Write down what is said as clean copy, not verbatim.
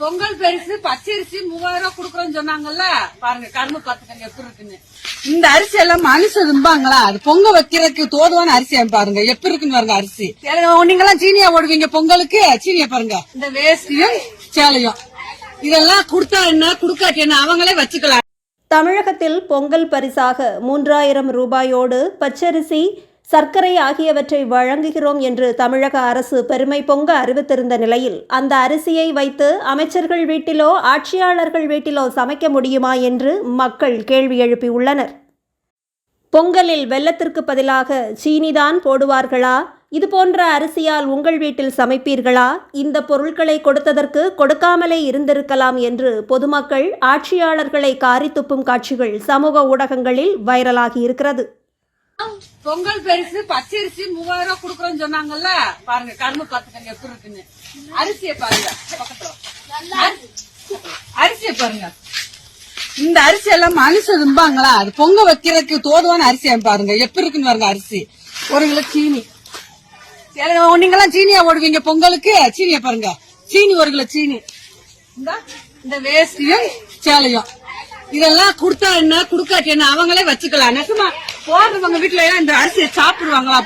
பொங்கல் பரிசு பச்சரிசி 3000 குடுக்கறோம்னு சொன்னாங்கல்ல, பாருங்க கரும்பு பாத்துக்கங்க எப்படி இருக்குன்னு. இந்த அரிசி எல்லாம் மனுஷன் தும்பாங்களா, அது பொங்க வைக்கிறதுக்கு தோதுவான அரிசியா பாருங்க எப்படி இருக்குன்னு பாருங்க அரிசி. நீங்க எல்லாம் சீனியா ஓடுவீங்க பொங்கலுக்கு, சீனியா பாருங்க. இந்த வேஷ்டியும் சேலையும் இதெல்லாம் கொடுத்தா என்ன குடுக்காட்டி என்ன அவங்களே வச்சுக்கலாம். தமிழகத்தில் பொங்கல் பரிசாக 3000 ரூபாயோடு பச்சரிசி, சர்க்கரை ஆகியவற்றை வழங்குகிறோம் என்று தமிழக அரசு பெருமை பொங்க அறிவித்திருந்த நிலையில் அந்த அரிசியை வைத்து அமைச்சர்கள் வீட்டிலோ ஆட்சியாளர்கள் வீட்டிலோ சமைக்க முடியுமா என்று மக்கள் கேள்வி எழுப்பியுள்ளனர். பொங்கலில் வெல்லத்திற்கு பதிலாக சீனிதான் போடுவார்களா? இதுபோன்ற அரிசியால் உங்கள் வீட்டில் சமைப்பீர்களா? இந்த பொருட்களை கொடுத்ததற்கு கொடுக்காமலே இருந்திருக்கலாம் என்று பொதுமக்கள் ஆட்சியாளர்களை காரி துப்பும் காட்சிகள் சமூக ஊடகங்களில் வைரலாகி இருக்கிறது. பொங்கல் பரிசு பச்சரிசி 3000 குடுக்கறோம்னு சொன்னாங்கல்ல, பாருங்க கரும்பு பாத்துக்கங்க எப்படி இருக்குன்னு. அரிசியை பாருங்க பக்கத்துல, அரிசியை பாருங்க. இந்த அரிசி எல்லாம் மனுஷன் தும்பாங்களா, அது பொங்க வைக்கிறதுக்கு தோதுவான அரிசியா பாருங்க எப்படி இருக்குன்னு பாருங்க அரிசி. 1 கிலோ சீனி, நீங்க எல்லாம் சீனியா ஓடுவீங்க பொங்கலுக்கு, சீனியா பாருங்க. சீனி 1 கிலோ சீனி. இந்த வேஷ்டியும் சேலையும் இதெல்லாம் கொடுத்தா என்ன குடுக்காட்டி என்ன அவங்களே வச்சுக்கலாம். நெசமா போடுறவங்க வீட்டுல இந்த அரிசியை சாப்பிடுவாங்களா?